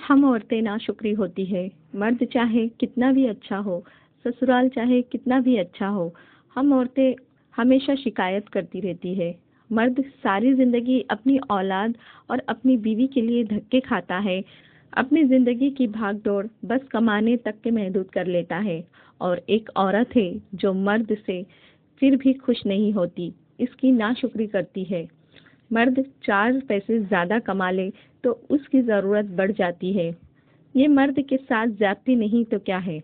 हम औरतें नाशुक्री होती है। मर्द चाहे कितना भी अच्छा हो, ससुराल चाहे कितना भी अच्छा हो, हम औरतें हमेशा शिकायत करती रहती है। मर्द सारी जिंदगी अपनी औलाद और अपनी बीवी के लिए धक्के खाता है। अपनी जिंदगी की भागदौड़ बस कमाने तक के महदूद कर लेता है, और एक औरत है जो मर्द से फिर भी खुश नहीं होती, इसकी नाशुक्री करती है। मर्द 4 पैसे ज्यादा कमा ले तो उसकी जरूरत बढ़ जाती है। ये मर्द के साथ ज्यादती नहीं तो क्या है,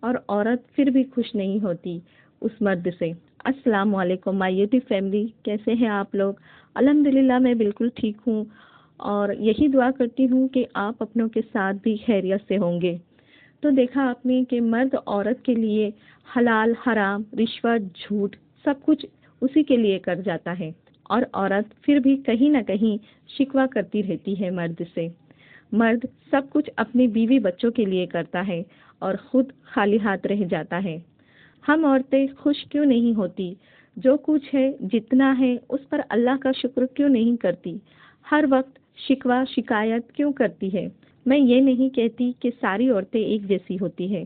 और औरत फिर भी खुश नहीं होती उस मर्द से। अस्सलाम वालेकुम माय यूट्यूब फैमिली, कैसे हैं आप लोग? अल्हम्दुलिल्लाह मैं बिल्कुल ठीक हूँ, और यही दुआ करती हूँ कि आप अपनों के साथ भी खैरियत से होंगे। तो देखा आपने कि मर्द औरत के लिए हलाल हराम रिश्वत झूठ सब कुछ उसी के लिए कर जाता है, और औरत फिर भी कहीं ना कहीं शिकवा करती रहती है मर्द से। मर्द सब कुछ अपनी बीवी बच्चों के लिए करता है और खुद खाली हाथ रह जाता है। हम औरतें खुश क्यों नहीं होती? जो कुछ है जितना है उस पर अल्लाह का शुक्र क्यों नहीं करती? हर वक्त शिकवा शिकायत क्यों करती है? मैं ये नहीं कहती कि सारी औरतें एक जैसी होती है।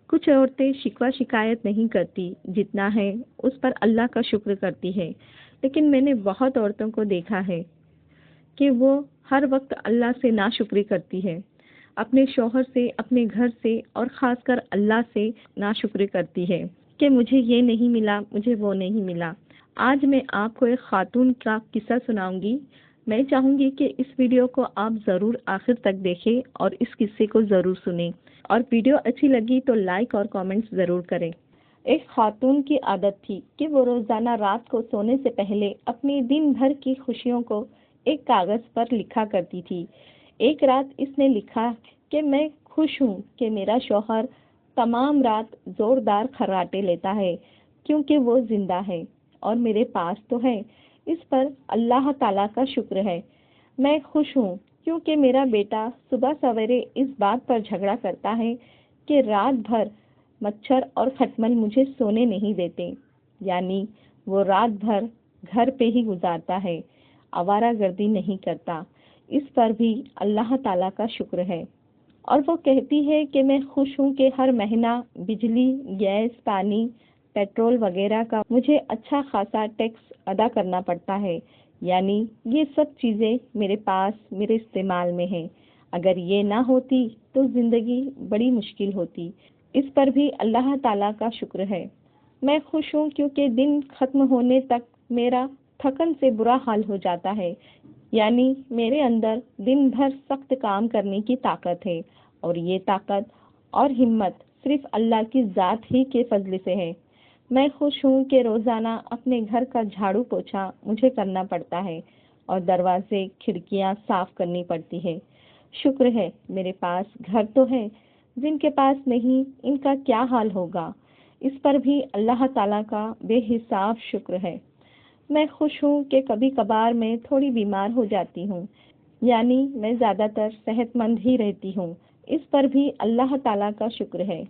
कुछ औरतें शिकवा शिकायत नहीं करती, जितना है उस पर अल्लाह का शुक्र करती है। लेकिन मैंने बहुत औरतों को देखा है कि वो हर वक्त अल्लाह से नाशुक्री करती है, अपने शौहर से, अपने घर से, और ख़ासकर अल्लाह से नाशुक्री करती है कि मुझे ये नहीं मिला, मुझे वो नहीं मिला। आज मैं आपको एक खातून का किस्सा सुनाऊंगी। मैं चाहूंगी कि इस वीडियो को आप ज़रूर आखिर तक देखें और इस किस्से को ज़रूर सुनें, और वीडियो अच्छी लगी तो लाइक और कमेंट्स ज़रूर करें। एक खातून की आदत थी कि वो रोज़ाना रात को सोने से पहले अपनी दिन भर की खुशियों को एक कागज़ पर लिखा करती थी। एक रात इसने लिखा कि मैं खुश हूँ कि मेरा शौहर तमाम रात जोरदार खर्राटे लेता है, क्योंकि वो जिंदा है और मेरे पास तो है। इस पर अल्लाह ताला का शुक्र है। मैं खुश हूँ क्योंकि मेरा बेटा सुबह सवेरे इस बात पर झगड़ा करता है कि रात भर मच्छर और खटमल मुझे सोने नहीं देते, यानी वो रात भर घर पे ही गुजारता है, आवारागर्दी नहीं करता। इस पर भी अल्लाह ताला का शुक्र है। और वो कहती है कि मैं खुश हूँ कि हर महीना बिजली, गैस, पानी, पेट्रोल वगैरह का मुझे अच्छा खासा टैक्स अदा करना पड़ता है, यानी ये सब चीज़ें मेरे पास मेरे इस्तेमाल में हैं। अगर ये ना होती तो ज़िंदगी बड़ी मुश्किल होती। इस पर भी अल्लाह ताला का शुक्र है। मैं खुश हूँ क्योंकि दिन खत्म होने तक मेरा थकन से बुरा हाल हो जाता है, यानी मेरे अंदर दिन भर सख्त काम करने की ताकत है, और ये ताकत और हिम्मत सिर्फ अल्लाह की ज़ात ही के फजल से है। मैं खुश हूँ कि रोज़ाना अपने घर का झाड़ू पोछा मुझे करना पड़ता है और दरवाजे खिड़कियाँ साफ करनी पड़ती है। शुक्र है मेरे पास घर तो है, जिनके पास नहीं इनका क्या हाल होगा। इस पर भी अल्लाह ताला का बेहिसाब शुक्र है। मैं खुश हूँ कि कभी कभार मैं थोड़ी बीमार हो जाती हूँ, यानी मैं ज़्यादातर सेहतमंद ही रहती हूँ। इस पर भी अल्लाह ताला का शुक्र है।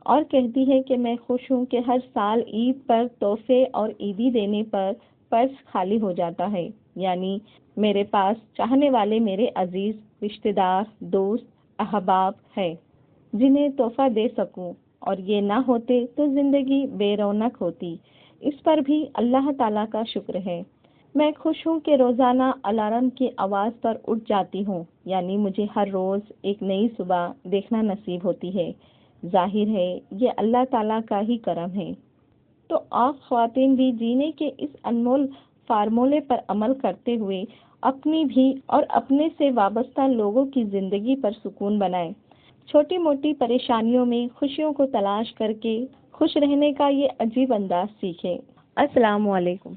और कहती है कि मैं खुश हूँ कि हर साल ईद पर तोहफे और ईदी देने पर पर्स खाली हो जाता है, यानी मेरे पास चाहने वाले मेरे अजीज रिश्तेदार, दोस्त, अहबाब है जिन्हें तोहफा दे सकूं, और ये ना होते तो जिंदगी बेरौनक होती। इस पर भी अल्लाह ताला का शुक्र है। मैं खुश हूँ कि रोज़ाना अलार्म की आवाज़ पर उठ जाती हूँ, यानी मुझे हर रोज़ एक नई सुबह देखना नसीब होती है। जाहिर है ये अल्लाह ताला का ही करम है। तो आप ख्वातीन भी जीने के इस अनमोल फार्मूले पर अमल करते हुए अपनी भी और अपने से वाबस्ता लोगों की ज़िंदगी पर सुकून बनाएं। छोटी मोटी परेशानियों में खुशियों को तलाश करके खुश रहने का ये अजीब अंदाज सीखें। अस्सलाम वालेकुम।